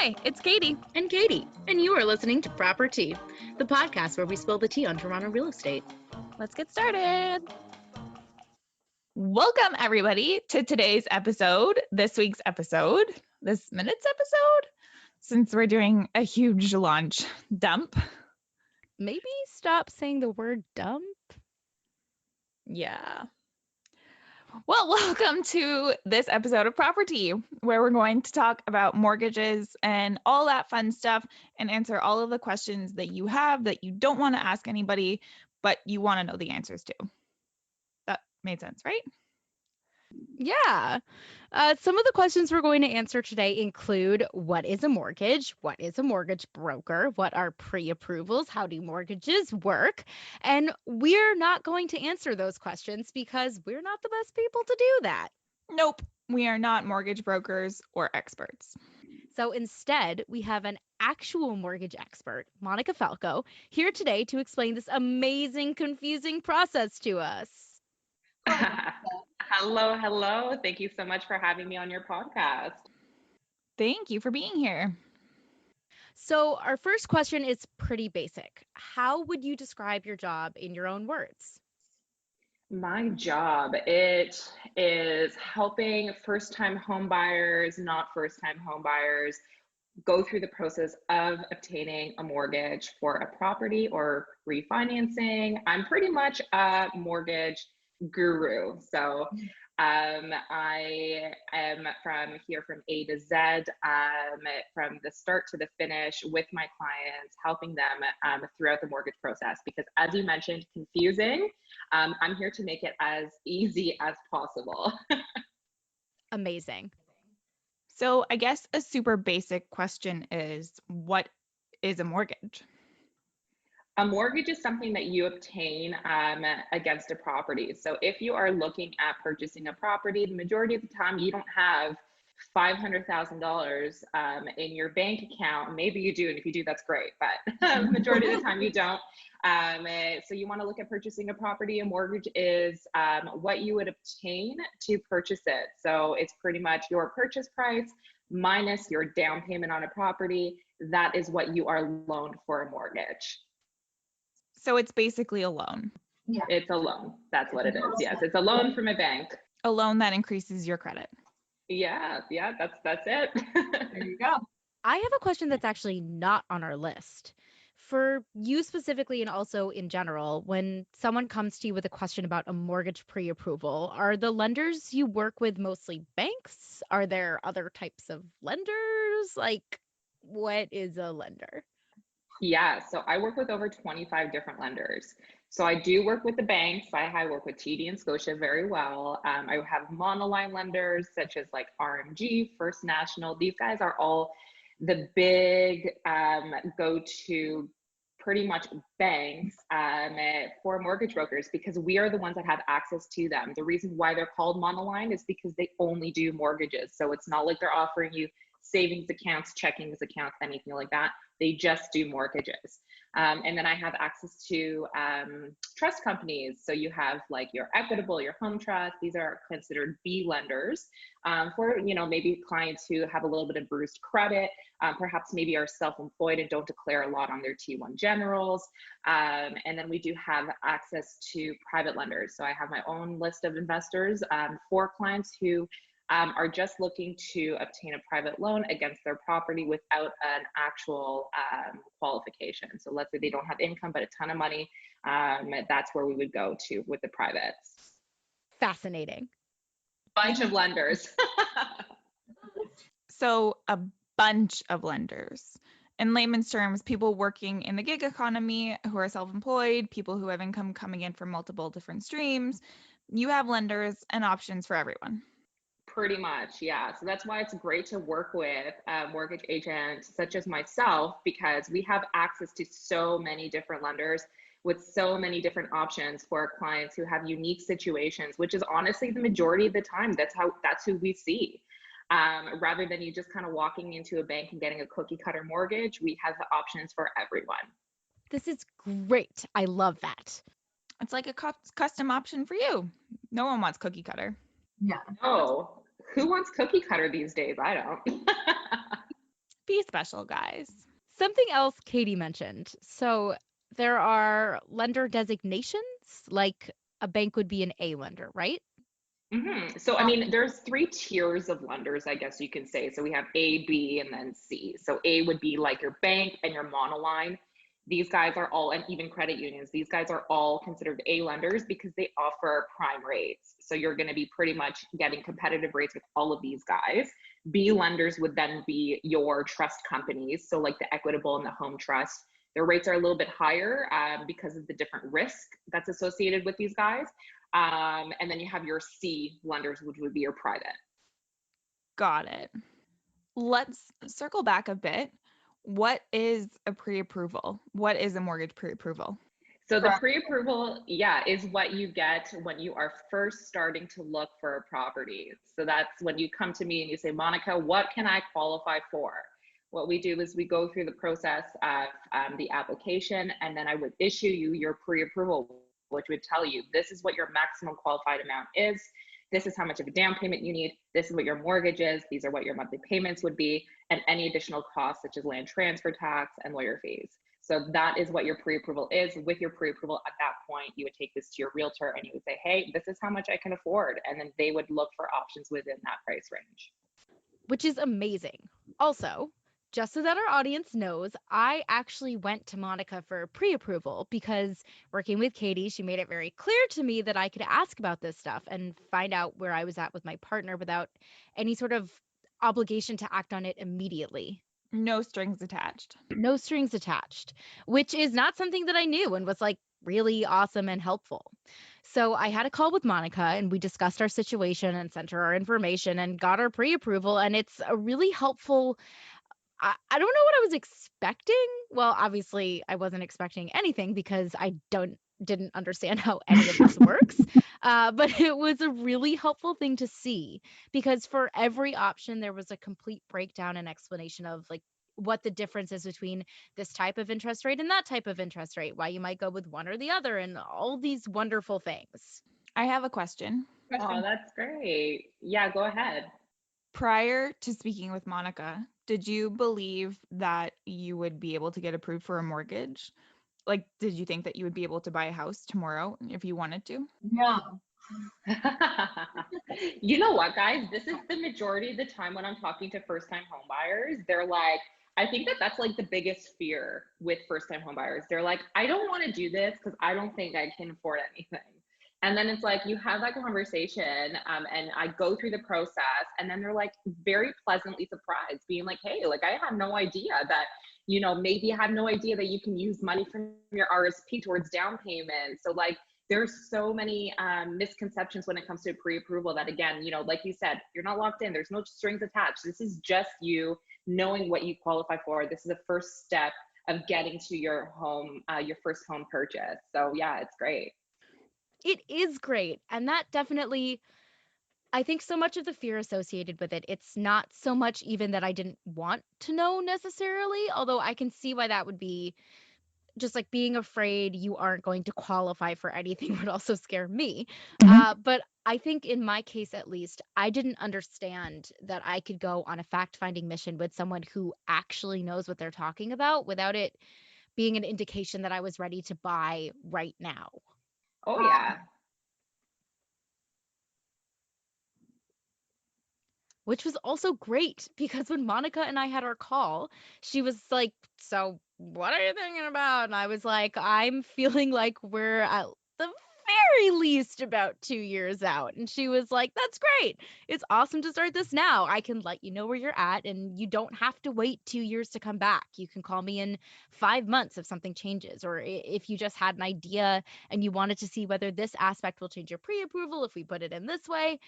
Hi, it's Katie. And Katie, and you are listening to ProperTea, the podcast where we spill the tea on Toronto real estate. Let's get started. Welcome, everybody, to today's episode, this week's episode, this minute's episode, since we're doing a huge launch dump. Maybe stop saying the word dump? Yeah. Well, welcome to this episode of ProperTea, where we're going to talk about mortgages and all that fun stuff and answer all of the questions that you have that you don't want to ask anybody, but you want to know the answers to. That made sense, right? Yeah. Some of the questions we're going to answer today include: what is a mortgage? What is a mortgage broker? What are pre-approvals? How do mortgages work? And we're not going to answer those questions because we're not the best people to do that. Nope, we are not mortgage brokers or experts. So instead, we have an actual mortgage expert, Monica Falco, here today to explain this amazing, confusing process to us. Hello. Thank you so much for having me on your podcast. Thank you for being here. So our first question is pretty basic. How would you describe your job in your own words? My job, it is helping first-time home buyers, not first-time home buyers, go through the process of obtaining a mortgage for a property or refinancing. I'm pretty much a mortgage guru. So I am from A to Z, from the start to the finish with my clients, helping them throughout the mortgage process. Because as you mentioned, confusing, I'm here to make it as easy as possible. Amazing. So I guess a super basic question is, what is a mortgage? A mortgage is something that you obtain against a property. So if you are looking at purchasing a property, the majority of the time you don't have $500,000 in your bank account. Maybe you do, and if you do, that's great. But the majority of the time you don't. So you want to look at purchasing a property. A mortgage is what you would obtain to purchase it. So it's pretty much your purchase price minus your down payment on a property. That is what you are loaned for a mortgage. So it's basically a loan. Yeah. It's a loan. That's what it is. Yes, it's a loan from a bank. A loan that increases your credit. Yeah, that's it. There you go. I have a question that's actually not on our list. For you specifically, and also in general, when someone comes to you with a question about a mortgage pre-approval, are the lenders you work with mostly banks? Are there other types of lenders? Like, what is a lender? Yeah, so I work with over 25 different lenders. So I do work with the banks. I work with TD and Scotia very well. I have monoline lenders such as like RMG, First National. These guys are all the big go-to pretty much banks for mortgage brokers, because we are the ones that have access to them. The reason why they're called monoline is because they only do mortgages. So it's not like they're offering you savings accounts, checkings accounts, anything like that. They just do mortgages. And then I have access to trust companies. So you have like your Equitable, your Home Trust. These are considered B lenders for, maybe clients who have a little bit of bruised credit, perhaps maybe are self-employed and don't declare a lot on their T1 generals. And then we do have access to private lenders. So I have my own list of investors for clients who are just looking to obtain a private loan against their property without an actual qualification. So let's say they don't have income, but a ton of money. That's where we would go to with the privates. Fascinating. Bunch of lenders. So a bunch of lenders. In layman's terms, people working in the gig economy who are self-employed, people who have income coming in from multiple different streams. You have lenders and options for everyone. Pretty much, yeah. So that's why it's great to work with mortgage agents such as myself, because we have access to so many different lenders with so many different options for our clients who have unique situations, which is honestly the majority of the time. That's who we see. Rather than you just kind of walking into a bank and getting a cookie cutter mortgage, we have the options for everyone. This is great. I love that. It's like a custom option for you. No one wants cookie cutter. Yeah. No. Who wants cookie cutter these days? I don't. Be special, guys. Something else Katie mentioned. So there are lender designations, like a bank would be an A lender, right? So, I mean, there's three tiers of lenders, I guess you can say. So we have A, B, and then C. So A would be like your bank and your monoline. These guys are all, and even credit unions, these guys are all considered A lenders because they offer prime rates. So you're going to be pretty much getting competitive rates with all of these guys. B lenders would then be your trust companies. So like the Equitable and the Home Trust. Their rates are a little bit higher because of the different risk that's associated with these guys. And then you have your C lenders, which would be your private. Got it. Let's circle back a bit. What is a pre-approval? What is a mortgage pre-approval? So the pre-approval, yeah, is what you get when you are first starting to look for a property. So that's when you come to me and you say, Monica, what can I qualify for? What we do is we go through the process of the application, and then I would issue you your pre-approval, which would tell you this is what your maximum qualified amount is. This is how much of a down payment you need. This is what your mortgage is. These are what your monthly payments would be, and any additional costs such as land transfer tax and lawyer fees. So that is what your pre-approval is. With your pre-approval, at that point, you would take this to your realtor and you would say, hey, this is how much I can afford. And then they would look for options within that price range. Which is amazing. Also, just so that our audience knows, I actually went to Monica for pre-approval because working with Katie, she made it very clear to me that I could ask about this stuff and find out where I was at with my partner without any sort of obligation to act on it immediately. No strings attached. No strings attached, which is not something that I knew and was like really awesome and helpful. So I had a call with Monica and we discussed our situation and sent her our information and got our pre-approval. And it's a really helpful. I don't know what I was expecting. Well, obviously I wasn't expecting anything because I didn't understand how any of this works. But it was a really helpful thing to see because for every option there was a complete breakdown and explanation of like what the difference is between this type of interest rate and that type of interest rate, why you might go with one or the other, and all these wonderful things. I have a question. Oh, that's great. Yeah, go ahead. Prior to speaking with Monica, did you believe that you would be able to get approved for a mortgage? Like, did you think that you would be able to buy a house tomorrow if you wanted to? No. You know what, guys? This is the majority of the time when I'm talking to first-time home buyers. They're like, I think that that's like the biggest fear with first-time home buyers. They're like, I don't want to do this because I don't think I can afford anything. And then it's like you have that conversation, and I go through the process, and then they're like very pleasantly surprised, being like, hey, like I had no idea that, maybe I had no idea that you can use money from your RSP towards down payment. So like there's so many misconceptions when it comes to pre-approval that, again, like you said, you're not locked in. There's no strings attached. This is just you knowing what you qualify for. This is the first step of getting to your home, your first home purchase. So yeah, it's great. It is great. And that definitely, I think so much of the fear associated with it, it's not so much even that I didn't want to know necessarily, although I can see why that would be just like being afraid you aren't going to qualify for anything would also scare me. But I think in my case, at least, I didn't understand that I could go on a fact-finding mission with someone who actually knows what they're talking about without it being an indication that I was ready to buy right now. Oh yeah. Which was also great because when Monica and I had our call, she was like, so what are you thinking about? And I was like, I'm feeling like we're at the very least about 2 years out. And she was like, that's great. It's awesome to start this now. I can let you know where you're at and you don't have to wait 2 years to come back. You can call me in 5 months if something changes, or if you just had an idea and you wanted to see whether this aspect will change your pre-approval if we put it in this way.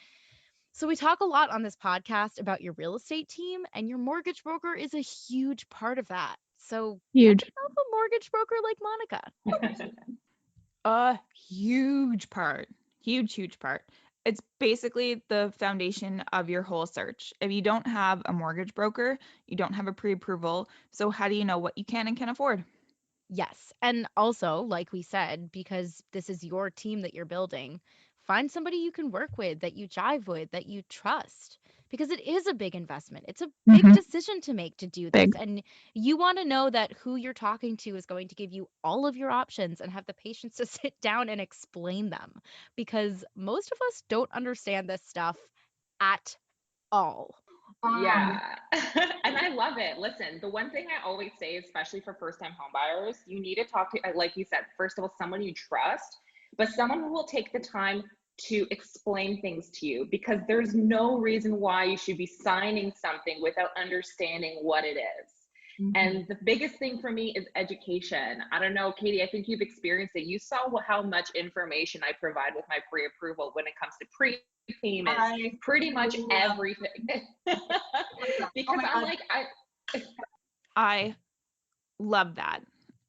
So we talk a lot on this podcast about your real estate team, and your mortgage broker is a huge part of that. So Huge. get yourself a mortgage broker like Monica. A huge part. Huge part. It's basically the foundation of your whole search. If you don't have a mortgage broker, you don't have a pre-approval. So how do you know what you can and can't afford? Yes. And also, like we said, because this is your team that you're building, find somebody you can work with, that you jive with, that you trust. because it is a big investment. It's a big decision to make to do this. Big. And you want to know that who you're talking to is going to give you all of your options and have the patience to sit down and explain them, because most of us don't understand this stuff at all. Yeah. And I love it. Listen, the one thing I always say, especially for first-time home buyers, you need to talk to, like you said, first of all, someone you trust, but someone who will take the time to explain things to you, because there's no reason why you should be signing something without understanding what it is. And the biggest thing for me is education. I don't know, Katie, I think you've experienced it. You saw how much information I provide with my pre-approval when it comes to prepayments, pretty much everything. Because I'm like, I love that.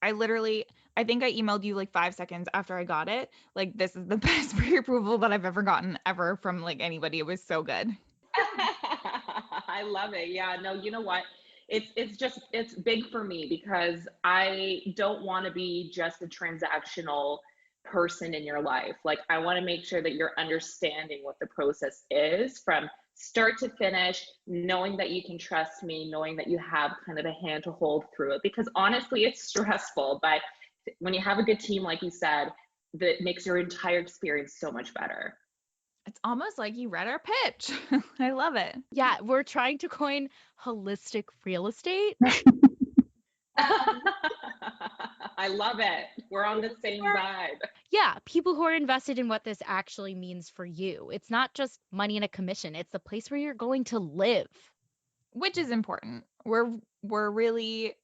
I think I emailed you like 5 seconds after I got it. Like, this is the best pre-approval that I've ever gotten ever from like anybody. It was so good. I love it. Yeah, no, you know what? It's big for me because I don't want to be just a transactional person in your life. Like, I want to make sure that you're understanding what the process is from start to finish, knowing that you can trust me, knowing that you have kind of a hand to hold through it. Because honestly, it's stressful, but when you have a good team, like you said, that makes your entire experience so much better. It's almost like you read our pitch. I love it. Yeah, we're trying to coin holistic real estate. I love it. We're on the same vibe. Yeah, people who are invested in what this actually means for you. It's not just money and a commission, it's the place where you're going to live. Which is important. We're really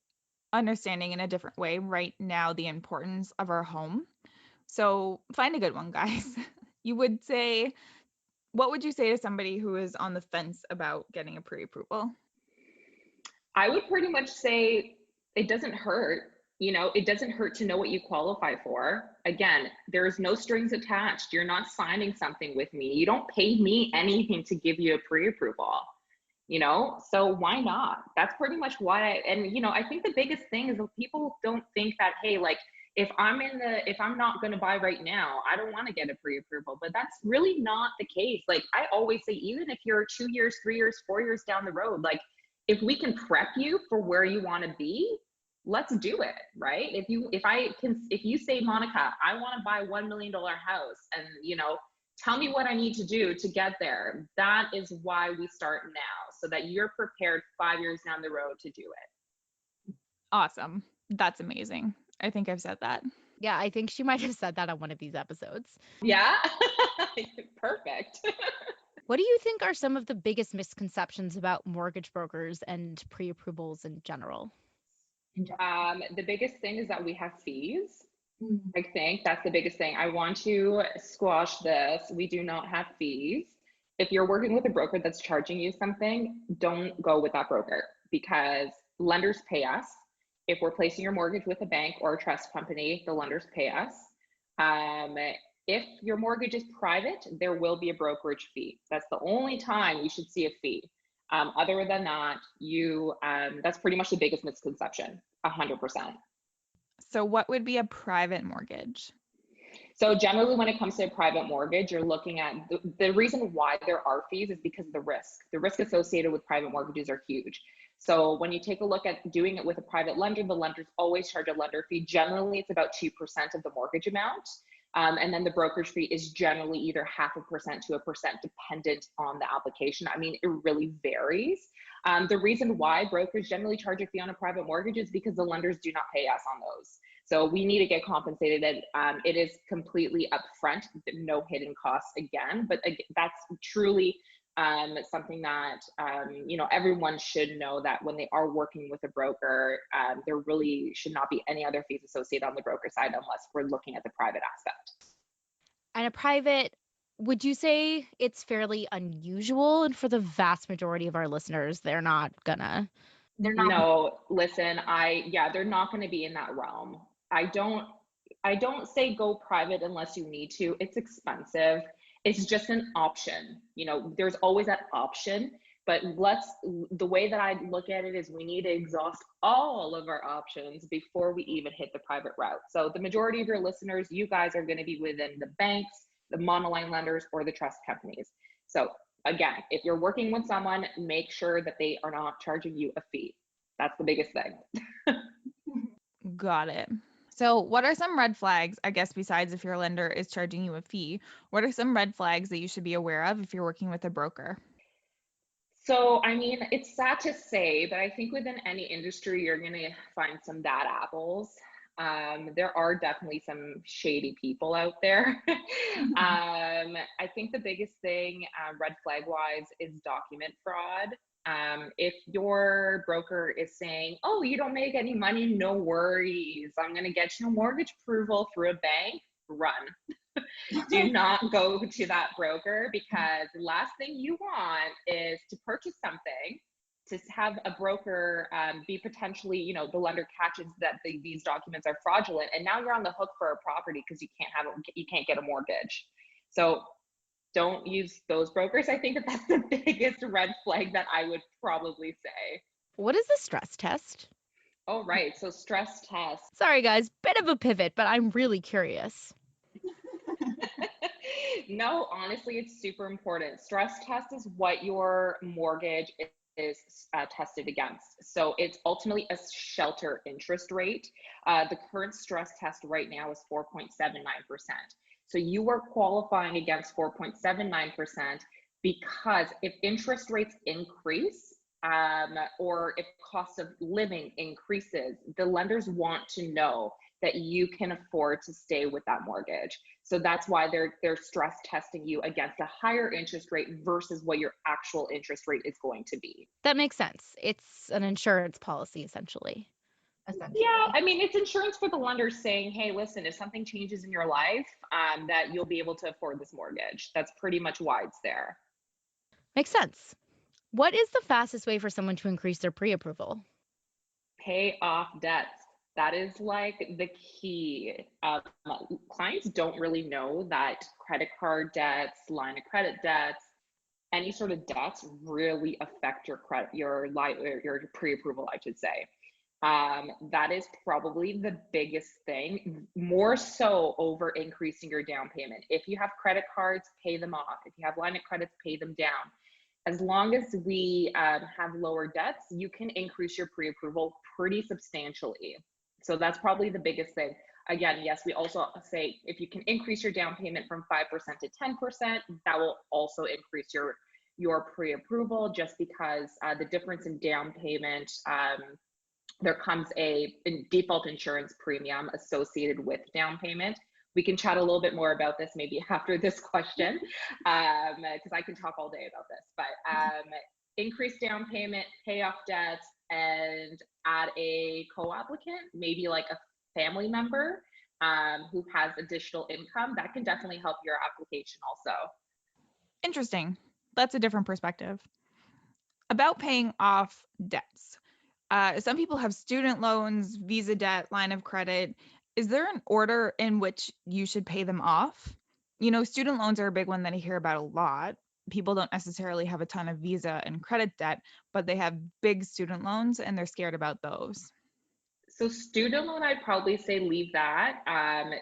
understanding in a different way right now the importance of our home. So find a good one, guys. What would you say to somebody who is on the fence about getting a pre-approval? I would pretty much say it doesn't hurt. You know, it doesn't hurt to know what you qualify for. Again, there's no strings attached. You're not signing something with me. You don't pay me anything to give you a pre-approval, you know? So why not? That's pretty much why. And, you know, I think the biggest thing is that people don't think that, hey, like, if I'm not going to buy right now, I don't want to get a pre-approval, but that's really not the case. Like, I always say, even if you're 2 years, 3 years, 4 years down the road, like, if we can prep you for where you want to be, let's do it, right? If you say, Monica, I want to buy $1 million house, and, you know, tell me what I need to do to get there. That is why we start now, so that you're prepared 5 years down the road to do it. Awesome. That's amazing. I think I've said that. Yeah, I think she might have said that on one of these episodes. Yeah. Perfect. What do you think are some of the biggest misconceptions about mortgage brokers and pre-approvals in general? The biggest thing is that we have fees. I think that's the biggest thing. I want to squash this. We do not have fees. If you're working with a broker that's charging you something, don't go with that broker, because lenders pay us. If we're placing your mortgage with a bank or a trust company, the lenders pay us. If your mortgage is private, there will be a brokerage fee. That's the only time you should see a fee. Other than that, that's pretty much the biggest misconception, 100%. So what would be a private mortgage? So generally, when it comes to a private mortgage, you're looking at the reason why there are fees is because of the risk. The risk associated with private mortgages are huge. So when you take a look at doing it with a private lender, the lenders always charge a lender fee. Generally, it's about 2% of the mortgage amount. And then the brokerage fee is generally either 0.5% to 1%, dependent on the application. I mean, it really varies. The reason why brokers generally charge a fee on a private mortgage is because the lenders do not pay us on those. So we need to get compensated, and it is completely upfront, no hidden costs again. But that's truly something that you know, everyone should know, that when they are working with a broker, there really should not be any other fees associated on the broker side unless we're looking at the private aspect. And a private, would you say it's fairly unusual? And for the vast majority of our listeners, they're not. No, listen, they're not going to be in that realm. I don't say go private unless you need to. It's expensive. It's just an option. You know, there's always that option, but the way that I look at it is we need to exhaust all of our options before we even hit the private route. So the majority of your listeners, you guys are going to be within the banks, the monoline lenders, or the trust companies. So again, if you're working with someone, make sure that they are not charging you a fee. That's the biggest thing. Got it. So what are some red flags, I guess, besides if your lender is charging you a fee? What are some red flags that you should be aware of if you're working with a broker? So, I mean, it's sad to say, but I think within any industry, you're going to find some bad apples. There are definitely some shady people out there. I think the biggest thing, red flag wise, is document fraud. If your broker is saying, oh, you don't make any money, no worries, I'm going to get you a mortgage approval through a bank, run. Do not go to that broker, because the last thing you want is to purchase something, to have a broker be potentially, the lender catches that these documents are fraudulent, and now you're on the hook for a property because you can't get a mortgage. So don't use those brokers. I think that's the biggest red flag that I would probably say. What is the stress test? Oh, right. So stress test. Sorry, guys, bit of a pivot, but I'm really curious. No, honestly, it's super important. Stress test is what your mortgage is tested against. So it's ultimately a shelter interest rate. The current stress test right now is 4.79%. So you are qualifying against 4.79% because if interest rates increase, or if cost of living increases, the lenders want to know that you can afford to stay with that mortgage. So that's why they're stress testing you against a higher interest rate versus what your actual interest rate is going to be. That makes sense. It's an insurance policy, essentially. Yeah, I mean, it's insurance for the lender saying, hey, listen, if something changes in your life, that you'll be able to afford this mortgage. That's pretty much why it's there. Makes sense. What is the fastest way for someone to increase their pre-approval? Pay off debts. That is like the key. Clients don't really know that credit card debts, line of credit debts, any sort of debts really affect your credit, your pre-approval, I should say. That is probably the biggest thing, more so over increasing your down payment. If you have credit cards, pay them off. If you have line of credits, pay them down. As long as we have lower debts, you can increase your pre-approval pretty substantially. So that's probably the biggest thing. Again, yes, we also say if you can increase your down payment from 5% to 10%, that will also increase your pre-approval, just because the difference in down payment, there comes a default insurance premium associated with down payment. We can chat a little bit more about this maybe after this question, because I can talk all day about this. But increase down payment, pay off debts, and add a co-applicant, maybe like a family member who has additional income. That can definitely help your application also. Interesting. That's a different perspective. About paying off debts. Some people have student loans, visa debt, line of credit. Is there an order in which you should pay them off? Student loans are a big one that I hear about a lot. People don't necessarily have a ton of visa and credit debt, but they have big student loans and they're scared about those. So student loan, I'd probably say leave that.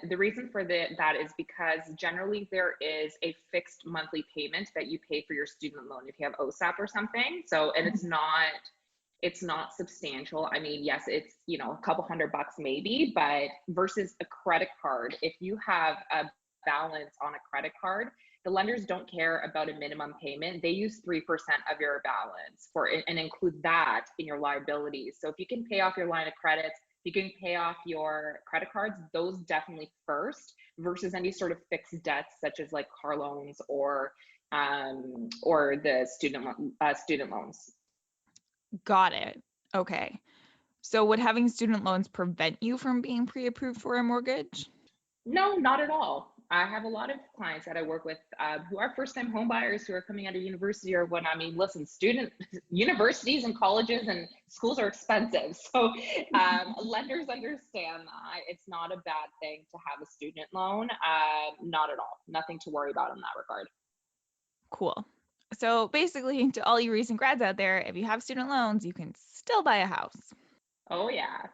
The reason for that is because generally there is a fixed monthly payment that you pay for your student loan if you have OSAP or something. So, and it's not substantial. I mean, yes, it's, a couple $100 maybe, but versus a credit card, if you have a balance on a credit card, the lenders don't care about a minimum payment. They use 3% of your balance for it and include that in your liabilities. So if you can pay off your line of credits, you can pay off your credit cards, those definitely first, versus any sort of fixed debts such as like car loans or the student loans. Got it. Okay. So would having student loans prevent you from being pre-approved for a mortgage? No, not at all. I have a lot of clients that I work with who are first-time home buyers who are coming out of university or what. I mean, listen, universities and colleges and schools are expensive. So lenders understand that it's not a bad thing to have a student loan. Not at all. Nothing to worry about in that regard. Cool. So basically, to all you recent grads out there, if you have student loans, you can still buy a house. Oh, yeah.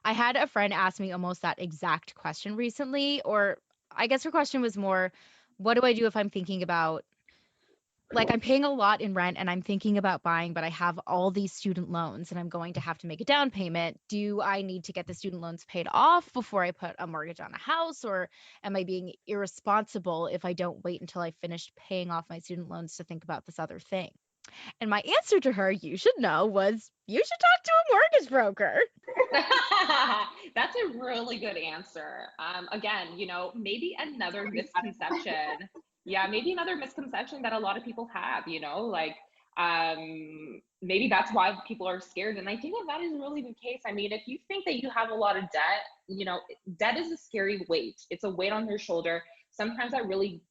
I had a friend ask me almost that exact question recently, or I guess her question was more, what do I do if I'm thinking about, like, I'm paying a lot in rent and I'm thinking about buying, but I have all these student loans and I'm going to have to make a down payment. Do I need to get the student loans paid off before I put a mortgage on a house? Or am I being irresponsible if I don't wait until I finished paying off my student loans to think about this other thing? And my answer to her, you should know, was you should talk to a mortgage broker. That's a really good answer. Again, maybe another misconception. Yeah, maybe another misconception that a lot of people have, like maybe that's why people are scared. And I think that is really the case. I mean, if you think that you have a lot of debt, debt is a scary weight. It's a weight on your shoulder. Sometimes that really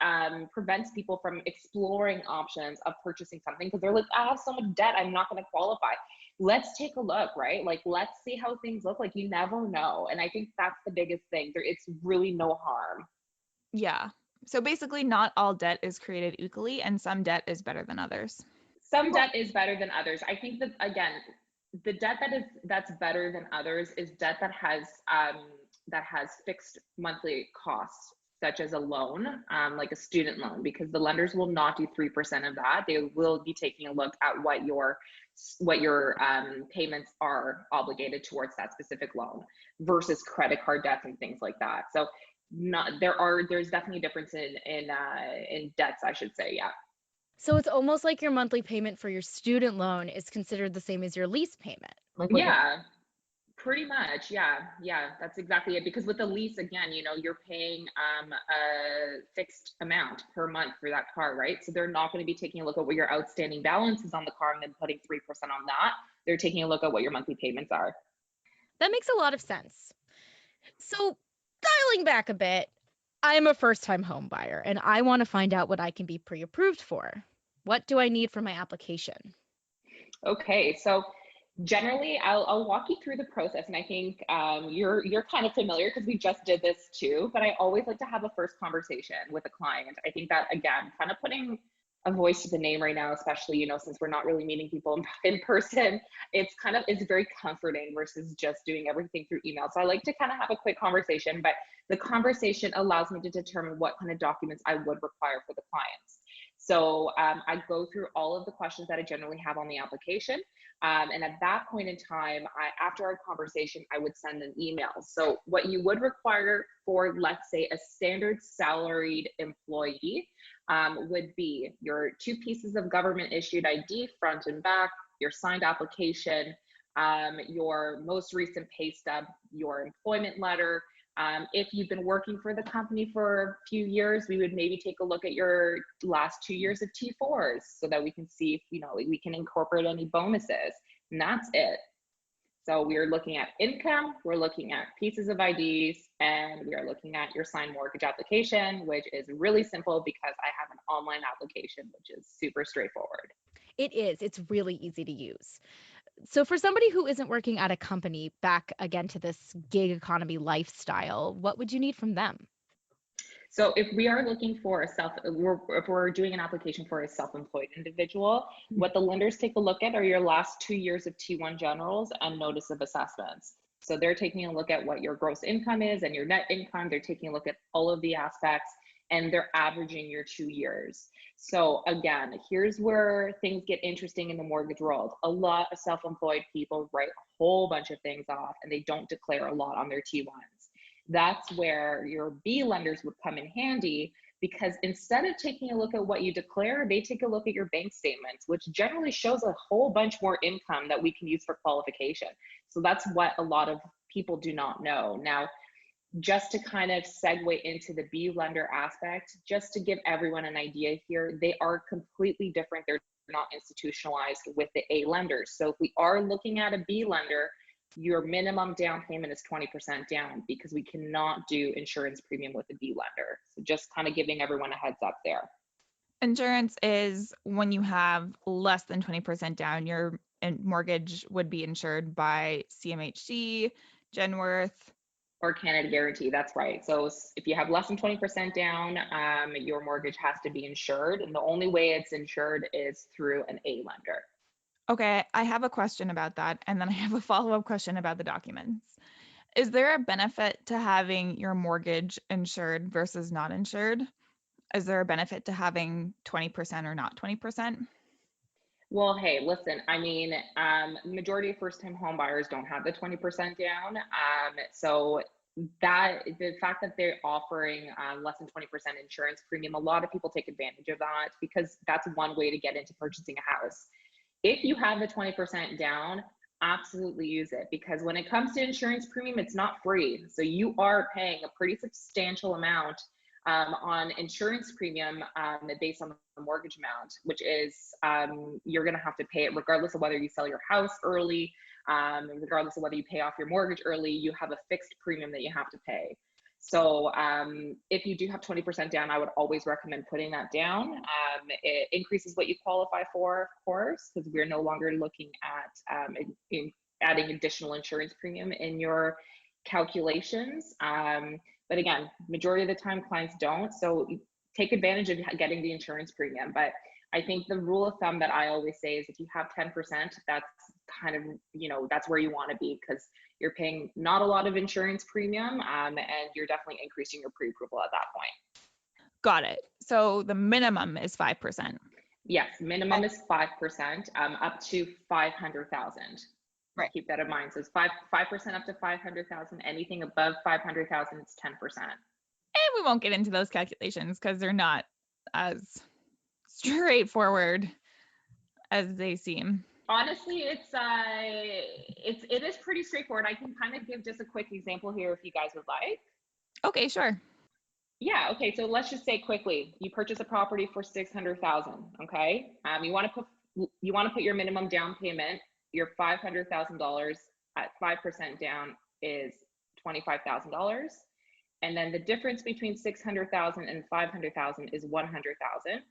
prevents people from exploring options of purchasing something because they're like, I have so much debt, I'm not going to qualify. Let's take a look, right? Like, let's see how things look. Like, you never know. And I think that's the biggest thing. It's really no harm. Yeah. So basically, not all debt is created equally, and some debt is better than others. Some debt is better than others. I think that, again, the debt that's better than others is debt that has fixed monthly costs, such as a loan, like a student loan, because the lenders will not do 3% of that. They will be taking a look at what your payments are obligated towards that specific loan versus credit card debts and things like that. So there's definitely a difference in debts, I should say. Yeah. So it's almost like your monthly payment for your student loan is considered the same as your lease payment. Yeah. Pretty much, yeah, that's exactly it. Because with the lease, again, you're paying a fixed amount per month for that car, right? So they're not going to be taking a look at what your outstanding balance is on the car and then putting 3% on that. They're taking a look at what your monthly payments are. That makes a lot of sense. So dialing back a bit, I'm a first-time home buyer and I want to find out what I can be pre-approved for. What do I need for my application? Okay, so generally, I'll walk you through the process, and I think you're kind of familiar because we just did this too. But I always like to have a first conversation with a client. I think that, again, kind of putting a voice to the name right now, especially since we're not really meeting people in person, it's very comforting versus just doing everything through email. So I like to kind of have a quick conversation, but the conversation allows me to determine what kind of documents I would require for the clients. So I go through all of the questions that I generally have on the application. And at that point in time, after our conversation, I would send an email. So what you would require for, let's say, a standard salaried employee would be your 2 pieces of government issued ID, front and back, your signed application, your most recent pay stub, your employment letter. If you've been working for the company for a few years, we would maybe take a look at your last 2 years of T4s so that we can see if we can incorporate any bonuses. And that's it. So we are looking at income, we're looking at pieces of IDs, and we are looking at your signed mortgage application, which is really simple because I have an online application, which is super straightforward. It is. It's really easy to use. So for somebody who isn't working at a company, back again to this gig economy lifestyle, what would you need from them? So if we are looking for if we're doing an application for a self-employed individual, what the lenders take a look at are your last 2 years of T1 generals and notice of assessments. So they're taking a look at what your gross income is and your net income. They're taking a look at all of the aspects and they're averaging your 2 years. So again, here's where things get interesting in the mortgage world. A lot of self-employed people write a whole bunch of things off and they don't declare a lot on their T1s. That's where your B lenders would come in handy because instead of taking a look at what you declare, they take a look at your bank statements, which generally shows a whole bunch more income that we can use for qualification. So that's what a lot of people do not know. Now, just to kind of segue into the B lender aspect, just to give everyone an idea here, they are completely different. They're not institutionalized with the A lenders. So if we are looking at a B lender, your minimum down payment is 20% down because we cannot do insurance premium with a B lender. So just kind of giving everyone a heads up there. Insurance is when you have less than 20% down, your mortgage would be insured by CMHC, Genworth, or Canada Guarantee. That's right. So if you have less than 20% down, your mortgage has to be insured. And the only way it's insured is through an A lender. Okay, I have a question about that. And then I have a follow-up question about the documents. Is there a benefit to having your mortgage insured versus not insured? Is there a benefit to having 20% or not 20%? Well, hey, listen, I mean, majority of first-time home buyers don't have the 20% down. So that the fact that they're offering less than 20% insurance premium, a lot of people take advantage of that because that's one way to get into purchasing a house. If you have the 20% down, absolutely use it because when it comes to insurance premium, it's not free. So you are paying a pretty substantial amount on insurance premium based on the mortgage amount, which is you're going to have to pay it regardless of whether you sell your house early, regardless of whether you pay off your mortgage early, you have a fixed premium that you have to pay. So if you do have 20% down, I would always recommend putting that down. It increases what you qualify for, of course, because we're no longer looking at adding additional insurance premium in your calculations. But again, majority of the time clients don't. So take advantage of getting the insurance premium. But I think the rule of thumb that I always say is if you have 10%, that's kind of, that's where you want to be because you're paying not a lot of insurance premium and you're definitely increasing your pre-approval at that point. Got it. So the minimum is 5%. Yes, minimum is 5%, up to 500,000. Right. Keep that in mind. So it's 5% up to 500,000. Anything above 500,000, it's 10%. And we won't get into those calculations because they're not as straightforward as they seem. Honestly, it is pretty straightforward. I can kind of give just a quick example here if you guys would like. Okay, sure. Yeah. Okay. So let's just say quickly, you purchase a property for 600,000. Okay. You want to put your minimum down payment. Your $500,000 at 5% down is $25,000, and then the difference between 600,000 and 500,000 is 100,000.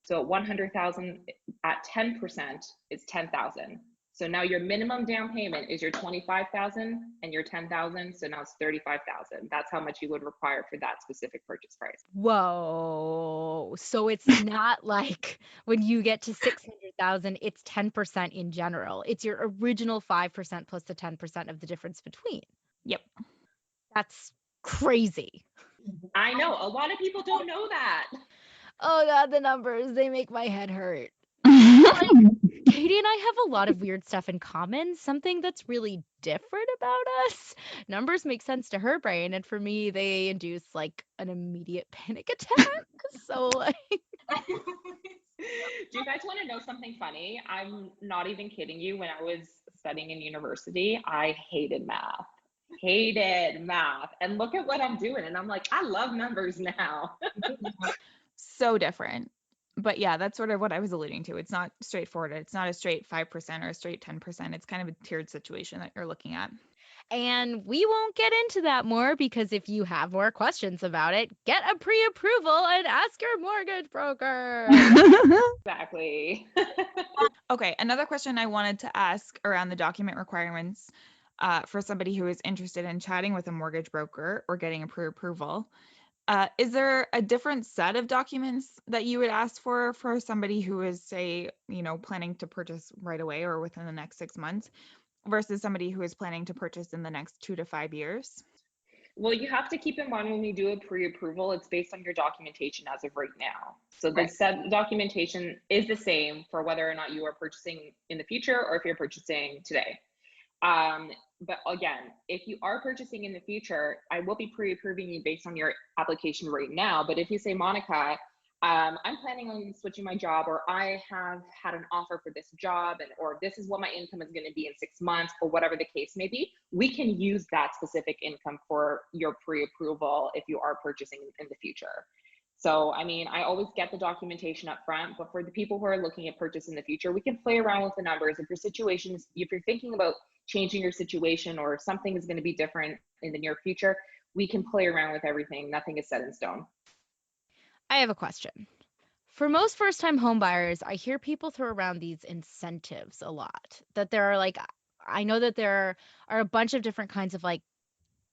So 100,000 at 10% is 10,000. So now your minimum down payment is your 25,000 and your 10,000. So now it's 35,000. That's how much you would require for that specific purchase price. Whoa. So it's not like when you get to 600,000, it's 10% in general. It's your original 5% plus the 10% of the difference between. Yep. That's crazy. I know. A lot of people don't know that. Oh God, the numbers, they make my head hurt. Katie and I have a lot of weird stuff in common. Something that's really different about us. Numbers make sense to her brain, and for me, they induce like an immediate panic attack. So like, do you guys want to know something funny? I'm not even kidding you. When I was studying in university, I hated math. And look at what I'm doing, and I'm like, I love numbers now. So different. But yeah, that's sort of what I was alluding to. It's not straightforward. It's not a straight 5% or a straight 10%. It's kind of a tiered situation that you're looking at. and we won't get into that more because if you have more questions about it, get a pre-approval and ask your mortgage broker. Exactly. Okay, another question I wanted to ask around the document requirements for somebody who is interested in chatting with a mortgage broker or getting a pre-approval. Is there a different set of documents that you would ask for somebody who is, say, planning to purchase right away or within the next 6 months versus somebody who is planning to purchase in the next 2 to 5 years? Well, you have to keep in mind when we do a pre-approval, it's based on your documentation as of right now. So the set documentation is the same for whether or not you are purchasing in the future or if you're purchasing today. But again, if you are purchasing in the future, I will be pre-approving you based on your application right now. But if you say, Monica, I'm planning on switching my job, or I have had an offer for this job, or this is what my income is going to be in 6 months, or whatever the case may be, we can use that specific income for your pre-approval if you are purchasing in the future. So, I mean, I always get the documentation up front, but for the people who are looking at purchase in the future, we can play around with the numbers. If you're thinking about changing your situation or something is going to be different in the near future, we can play around with everything. Nothing is set in stone. I have a question. For most first-time home buyers, I hear people throw around these incentives a lot. That there are like, I know that there are a bunch of different kinds of like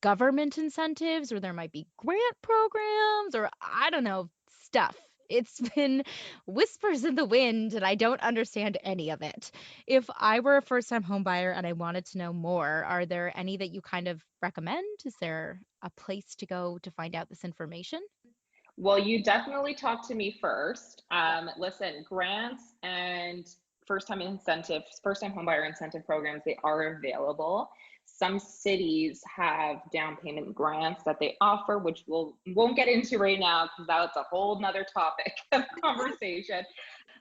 government incentives, or there might be grant programs, or I don't know, stuff. It's been whispers in the wind, and I don't understand any of it. If I were a first-time home buyer and I wanted to know more, are there any that you kind of recommend? Is there a place to go to find out this information? Well, you definitely talk to me first. Listen, grants and first-time incentives, first-time homebuyer incentive programs, they are available. Some cities have down payment grants that they offer, which won't get into right now because that's a whole nother topic of conversation.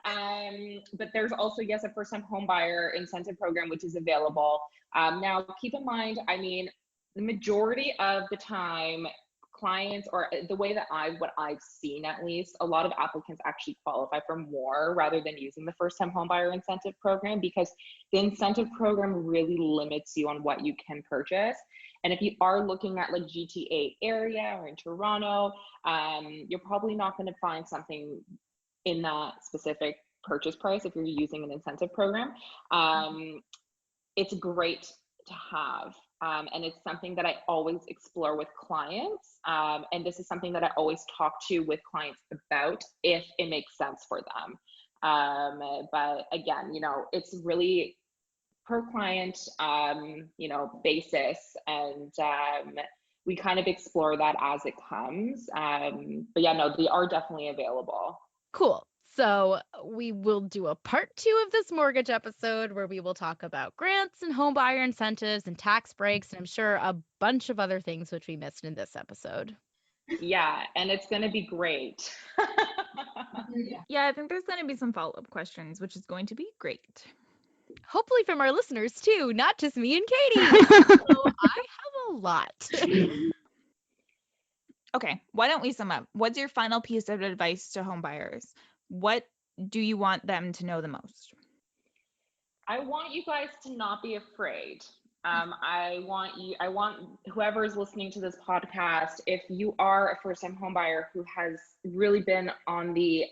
But there's also, yes, a first-time homebuyer incentive program, which is available. Now, keep in mind, I mean, the majority of the time, clients, or the way that what I've seen at least, a lot of applicants actually qualify for more rather than using the first time homebuyer incentive program, because the incentive program really limits you on what you can purchase. And if you are looking at like GTA area or in Toronto, you're probably not going to find something in that specific purchase price if you're using an incentive program. It's great to have. And it's something that I always explore with clients. And this is something that I always talk to with clients about if it makes sense for them. But again, it's really per client, basis. And we kind of explore that as it comes. But yeah, no, they are definitely available. Cool. So we will do a part 2 of this mortgage episode where we will talk about grants and home buyer incentives and tax breaks, and I'm sure a bunch of other things which we missed in this episode. Yeah, and it's going to be great. Yeah, I think there's going to be some follow-up questions, which is going to be great. Hopefully from our listeners too, not just me and Katie. So I have a lot. Okay, why don't we sum up? What's your final piece of advice to home buyers? What do you want them to know the most? I want you guys to not be afraid. I want whoever is listening to this podcast, if you are a first-time home buyer who has really been on the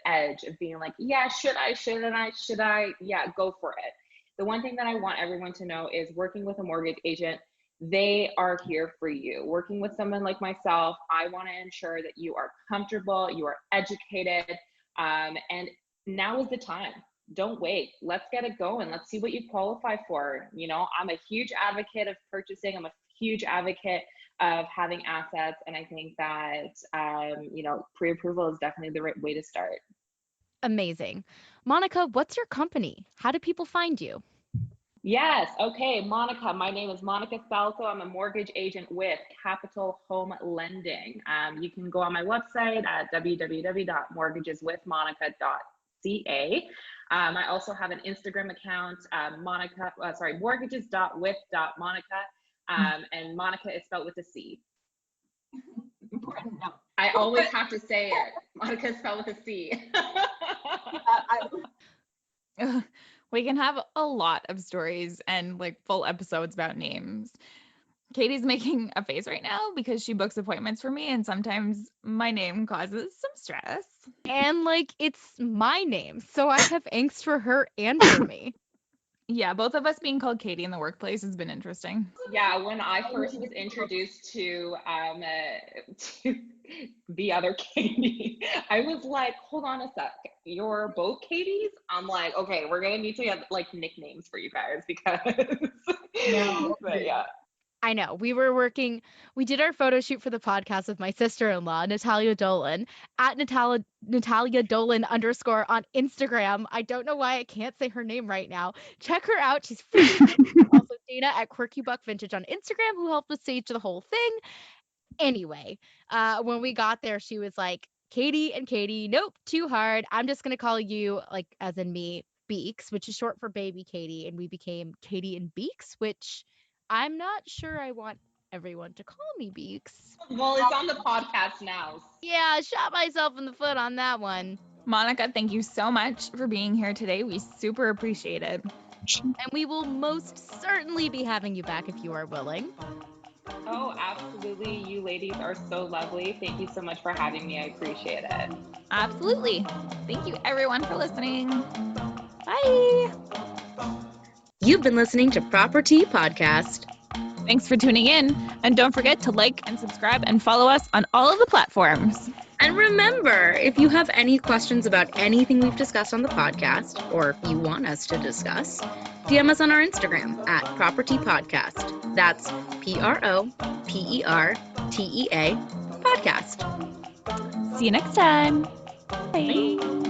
edge of being like, yeah, should I? Yeah, go for it. The one thing that I want everyone to know is working with a mortgage agent, they are here for you. Working with someone like myself, I want to ensure that you are comfortable, you are educated, and now is the time. Don't wait. Let's get it going. Let's see what you qualify for. I'm a huge advocate of purchasing. I'm a huge advocate of having assets. And I think that, pre-approval is definitely the right way to start. Amazing. Monica, what's your company? How do people find you? Yes. Okay. Monica, my name is Monica Falco. I'm a mortgage agent with Capital Home Lending. You can go on my website at www.mortgageswithmonica.ca. I also have an Instagram account, mortgages.with.monica. And Monica is spelled with a C. Important note. I always have to say it. Monica is spelled with a C. We can have a lot of stories and like full episodes about names. Katie's making a face right now because she books appointments for me, and sometimes my name causes some stress. And it's my name, so I have angst for her and for me. Yeah, both of us being called Katie in the workplace has been interesting. Yeah, when I first was introduced to the other Katie, I was like, hold on a sec, you're both Katies? I'm like, okay, we're gonna need to get like nicknames for you guys because but yeah. I know. We did our photo shoot for the podcast with my sister-in-law, Natalia Dolan, at Natalia Dolan _ on Instagram. I don't know why I can't say her name right now. Check her out. She's freaking also Dana at Quirky Buck Vintage on Instagram, who helped us stage the whole thing. Anyway, when we got there, she was like, Katie and Katie, nope, too hard. I'm just going to call you, as in me, Beaks, which is short for baby Katie. And we became Katie and Beaks, which I'm not sure I want everyone to call me Beaks. Well, it's on the podcast now. Yeah, I shot myself in the foot on that one. Monica, thank you so much for being here today. We super appreciate it. And we will most certainly be having you back if you are willing. Oh, absolutely. You ladies are so lovely. Thank you so much for having me. I appreciate it. Absolutely. Thank you, everyone, for listening. Bye. You've been listening to ProperTea Podcast. Thanks for tuning in. And don't forget to like and subscribe and follow us on all of the platforms. And remember, if you have any questions about anything we've discussed on the podcast, or you want us to discuss, DM us on our Instagram at ProperTea Podcast. That's ProperTea Podcast. See you next time. Bye.